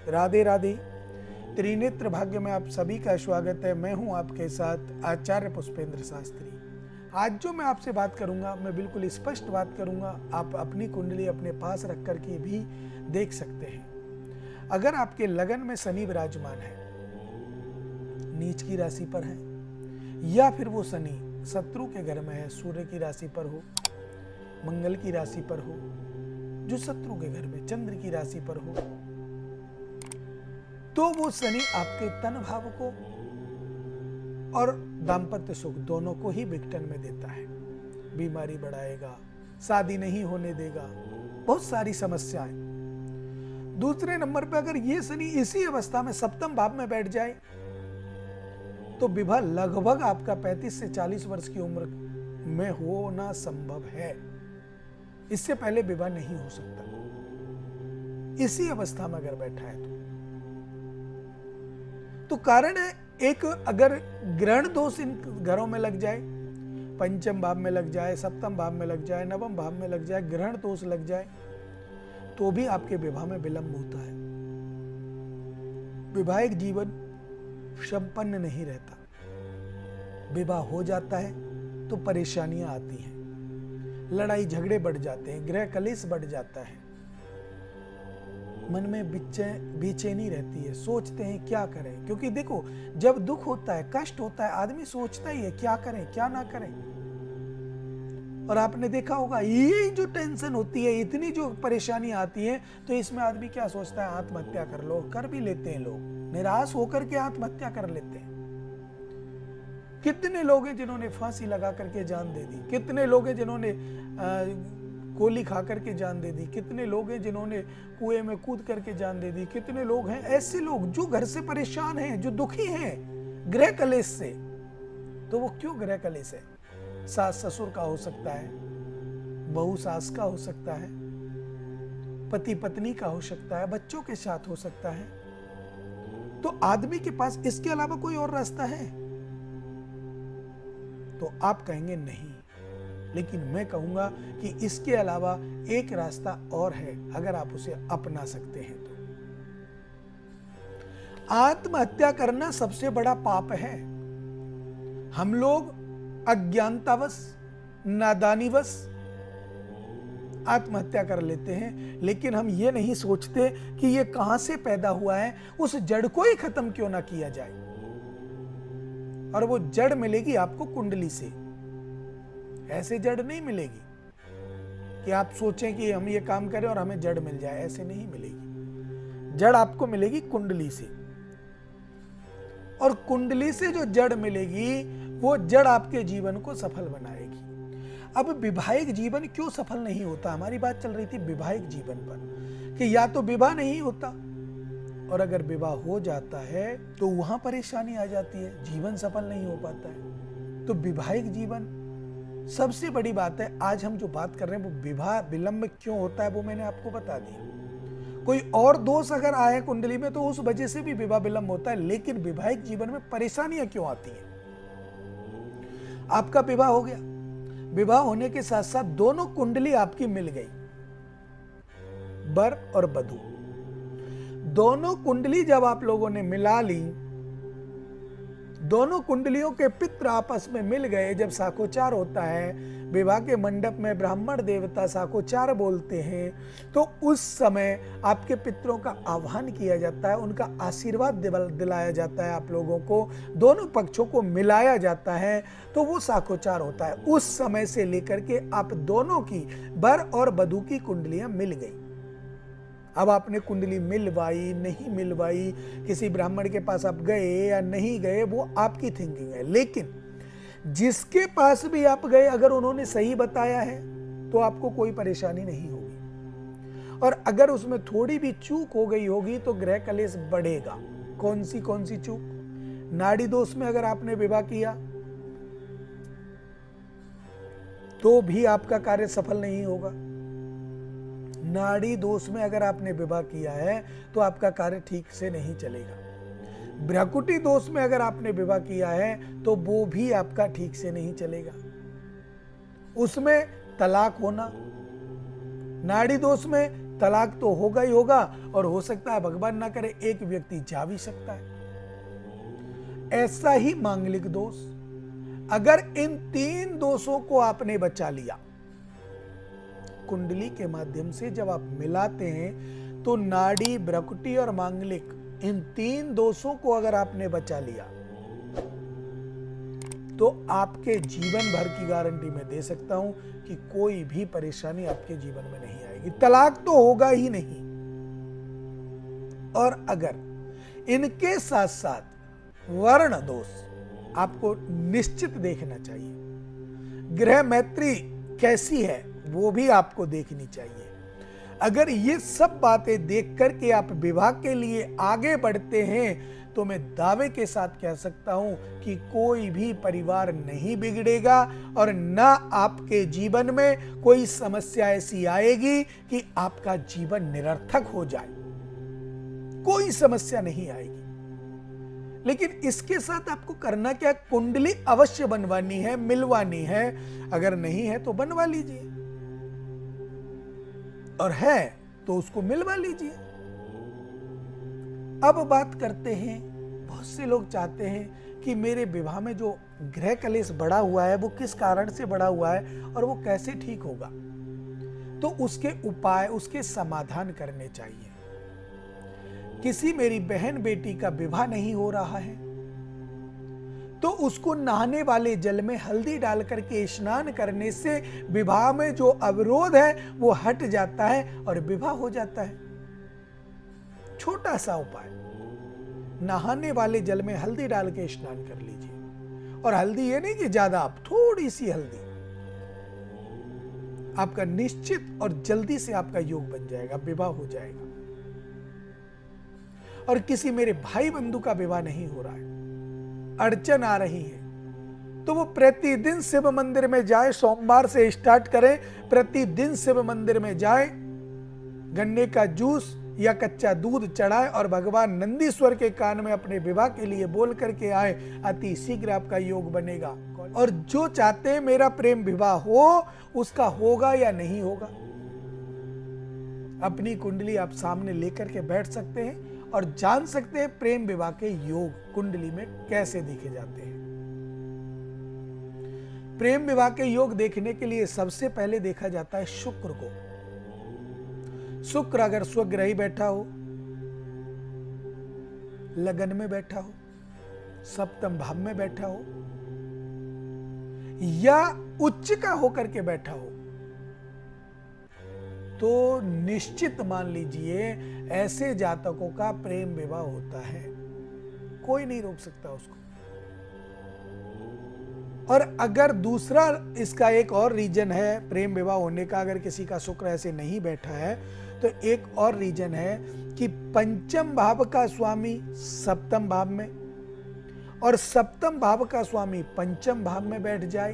राधे राधे। त्रिनेत्र भाग्य में आप सभी का स्वागत है। मैं हूं आपके साथ आचार्य पुष्पेंद्र शास्त्री। आज जो मैं आपसे बात करूंगा, मैं बिल्कुल स्पष्ट बात करूंगा। आप अपनी कुंडली अपने पास रख कर के भी देख सकते हैं। अगर आपके लगन में शनि विराजमान है, नीच की राशि पर है, या फिर वो शनि शत्रु के घर में है, सूर्य की राशि पर हो, मंगल की राशि पर हो, जो शत्रु के घर में चंद्र की राशि पर हो, तो वो शनि आपके तन भाव को और दाम्पत्य सुख दोनों को ही विघटन में देता है। बीमारी बढ़ाएगा, शादी नहीं होने देगा, बहुत सारी समस्याएं। दूसरे नंबर पे अगर ये शनि इसी अवस्था में सप्तम भाव में बैठ जाए तो विवाह लगभग आपका 35 से 40 वर्ष की उम्र में होना संभव है। इससे पहले विवाह नहीं हो सकता इसी अवस्था में अगर बैठा है तो कारण है एक, अगर ग्रहण दोष इन घरों में लग जाए, पंचम भाव में लग जाए, सप्तम भाव में लग जाए, नवम भाव में लग जाए, ग्रहण दोष लग जाए, तो भी आपके विवाह में विलंब होता है। वैवाहिक जीवन संपन्न नहीं रहता। विवाह हो जाता है तो परेशानियां आती हैं, लड़ाई झगड़े बढ़ जाते हैं, गृह कलेश बढ़ जाता है, मन में बेचैनी रहती है, सोचते हैं क्या करें। क्योंकि देखो, जब दुख होता है, कष्ट होता है, आदमी सोचता ही है क्या करें क्या ना करें। और आपने देखा होगा, ये जो टेंशन होती है, इतनी जो परेशानी आती है, तो इसमें आदमी क्या सोचता है, आत्महत्या कर लो। कर भी लेते हैं लोग, निराश होकर के आत्महत्या कर लेते हैं। कितने लोग हैं जिन्होंने फांसी लगा करके जान दे दी, कितने लोग हैं जिन्होंने गोली खा करके जान दे दी, कितने लोग हैं जिन्होंने कुएं में कूद करके जान दे दी, कितने लोग हैं ऐसे लोग जो घर से परेशान हैं, जो दुखी हैं गृह कलेश से। तो वो क्यों गृह कलेश है? सास ससुर का हो सकता है, बहू सास का हो सकता है, पति पत्नी का हो सकता है, बच्चों के साथ हो सकता है। तो आदमी के पास इसके अलावा कोई और रास्ता है? तो आप कहेंगे नहीं, लेकिन मैं कहूंगा कि इसके अलावा एक रास्ता और है, अगर आप उसे अपना सकते हैं तो। आत्महत्या करना सबसे बड़ा पाप है। हम लोग अज्ञानतावश, नादानीवश आत्महत्या कर लेते हैं, लेकिन हम ये नहीं सोचते कि ये कहां से पैदा हुआ है, उस जड़ को ही खत्म क्यों ना किया जाए। और वो जड़ मिलेगी आपको कुंडली से। ऐसे जड़ नहीं मिलेगी कि आप सोचें कि हम ये काम करें और हमें जड़ मिल जाए, ऐसे नहीं मिलेगी। जड़ आपको मिलेगी कुंडली से, और कुंडली से जो जड़ मिलेगी, वो जड़ आपके जीवन को सफल बनाएगी। अब विवाहिक जीवन क्यों सफल नहीं होता? हमारी बात चल रही थी विवाहिक जीवन पर, कि या तो विवाह नहीं होता, और अगर विवाह हो जाता है तो वहां परेशानी आ जाती है, जीवन सफल नहीं हो पाता है। तो विवाहिक जीवन सबसे बड़ी बात है। आज हम जो बात कर रहे हैं वो विवाह विलंब क्यों होता है, वो मैंने आपको बता दी। कोई और दोष अगर आए कुंडली में तो उस वजह से भी विवाह विलंब होता है, लेकिन विवाहिक जीवन में परेशानियां क्यों आती हैं? आपका विवाह हो गया, विवाह होने के साथ साथ दोनों कुंडली आपकी मिल गई, वर और वधू। दोनों कुंडली जब आप लोगों ने मिला ली, दोनों कुंडलियों के पित्र आपस में मिल गए। जब साखोचार होता है, विवाह के मंडप में ब्राह्मण देवता साखोचार बोलते हैं, तो उस समय आपके पितरों का आह्वान किया जाता है, उनका आशीर्वाद दिलाया जाता है, आप लोगों को दोनों पक्षों को मिलाया जाता है, तो वो साखोचार होता है। उस समय से लेकर के आप दोनों की, वर और वधू की कुंडलियां मिल गई। अब आपने कुंडली मिलवाई नहीं मिलवाई, किसी ब्राह्मण के पास आप गए या नहीं गए, वो आपकी थिंकिंग है। लेकिन जिसके पास भी आप गए, अगर उन्होंने सही बताया है तो आपको कोई परेशानी नहीं होगी, और अगर उसमें थोड़ी भी चूक हो गई होगी तो गृह कलेश बढ़ेगा। कौन सी चूक? नाड़ी दोष में अगर आपने विवाह किया तो भी आपका कार्य सफल नहीं होगा। नाड़ी दोष में अगर आपने विवाह किया है तो आपका कार्य ठीक से नहीं चलेगा। भ्रकुटी दोष में अगर आपने विवाह किया है तो वो भी आपका ठीक से नहीं चलेगा। उसमें तलाक होना, नाड़ी दोष में तलाक तो होगा ही होगा, और हो सकता है भगवान ना करे एक व्यक्ति जा भी सकता है। ऐसा ही मांगलिक दोष, अगर इन 3 दोषों को आपने बचा लिया, कुंडली के माध्यम से जब आप मिलाते हैं तो नाड़ी, भ्रकुटी और मांगलिक, इन 3 दोषों को अगर आपने बचा लिया तो आपके जीवन भर की गारंटी मैं दे सकता हूं कि कोई भी परेशानी आपके जीवन में नहीं आएगी। तलाक तो होगा ही नहीं। और अगर इनके साथ साथ वर्ण दोष आपको निश्चित देखना चाहिए, ग्रह मैत्री कैसी है वो भी आपको देखनी चाहिए। अगर ये सब बातें देख करके आप विवाह के लिए आगे बढ़ते हैं तो मैं दावे के साथ कह सकता हूं कि कोई भी परिवार नहीं बिगड़ेगा और ना आपके जीवन में कोई समस्या ऐसी आएगी कि आपका जीवन निरर्थक हो जाए। कोई समस्या नहीं आएगी। लेकिन इसके साथ आपको करना क्या? कुंडली अवश्य बनवानी है, मिलवानी है। अगर नहीं है तो बनवा लीजिए, और है तो उसको मिलवा लीजिए। अब बात करते हैं, बहुत से लोग चाहते हैं कि मेरे विवाह में जो ग्रह कलेश बढ़ा हुआ है वो किस कारण से बढ़ा हुआ है और वो कैसे ठीक होगा, तो उसके उपाय, उसके समाधान करने चाहिए। किसी मेरी बहन बेटी का विवाह नहीं हो रहा है तो उसको नहाने वाले जल में हल्दी डाल करके स्नान करने से विवाह में जो अवरोध है वो हट जाता है और विवाह हो जाता है। छोटा सा उपाय, नहाने वाले जल में हल्दी डाल के स्नान कर लीजिए। और हल्दी ये नहीं कि ज्यादा, आप थोड़ी सी हल्दी, आपका निश्चित और जल्दी से आपका योग बन जाएगा, विवाह हो जाएगा। और किसी मेरे भाई बंधु का विवाह नहीं हो रहा है, अड़चन आ रही है, तो वो प्रतिदिन शिव मंदिर में जाए। सोमवार से स्टार्ट करें, प्रतिदिन शिव मंदिर में जाए, गन्ने का जूस या कच्चा दूध चढ़ाए और भगवान नंदीश्वर के कान में अपने विवाह के लिए बोल करके आए। अति शीघ्र आपका योग बनेगा। और जो चाहते हैं मेरा प्रेम विवाह हो, उसका होगा या नहीं होगा, अपनी कुंडली आप सामने लेकर के बैठ सकते हैं और जान सकते हैं प्रेम विवाह के योग कुंडली में कैसे देखे जाते हैं। प्रेम विवाह के योग देखने के लिए सबसे पहले देखा जाता है शुक्र को। शुक्र अगर स्वग्रही बैठा हो, लगन में बैठा हो, सप्तम भाव में बैठा हो या उच्च का होकर के बैठा हो, तो निश्चित मान लीजिए ऐसे जातकों का प्रेम विवाह होता है। कोई नहीं रोक सकता उसको। और अगर दूसरा इसका एक और रीजन है प्रेम विवाह होने का, अगर किसी का शुक्र ऐसे नहीं बैठा है तो एक और रीजन है कि पंचम भाव का स्वामी सप्तम भाव में और सप्तम भाव का स्वामी पंचम भाव में बैठ जाए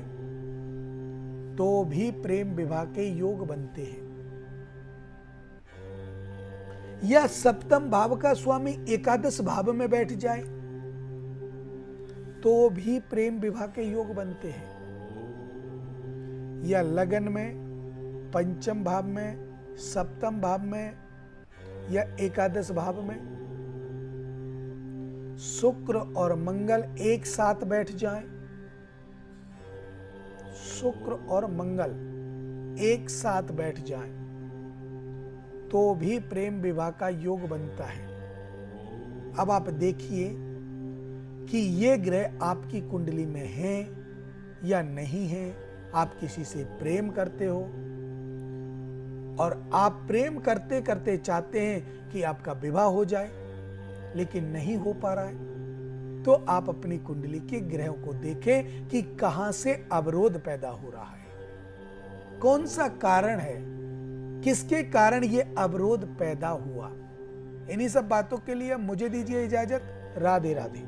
तो भी प्रेम विवाह के योग बनते हैं। या सप्तम भाव का स्वामी एकादश भाव में बैठ जाए तो भी प्रेम विवाह के योग बनते हैं। या लगन में, पंचम भाव में, सप्तम भाव में या एकादश भाव में शुक्र और मंगल एक साथ बैठ जाएं, शुक्र और मंगल एक साथ बैठ जाएं तो भी प्रेम विवाह का योग बनता है। अब आप देखिए कि ये ग्रह आपकी कुंडली में हैं या नहीं हैं। आप किसी से प्रेम करते हो और आप प्रेम करते करते चाहते हैं कि आपका विवाह हो जाए, लेकिन नहीं हो पा रहा है, तो आप अपनी कुंडली के ग्रहों को देखें कि कहां से अवरोध पैदा हो रहा है, कौन सा कारण है, किसके कारण ये अवरोध पैदा हुआ। इन्हीं सब बातों के लिए मुझे दीजिए इजाजत। राधे राधे।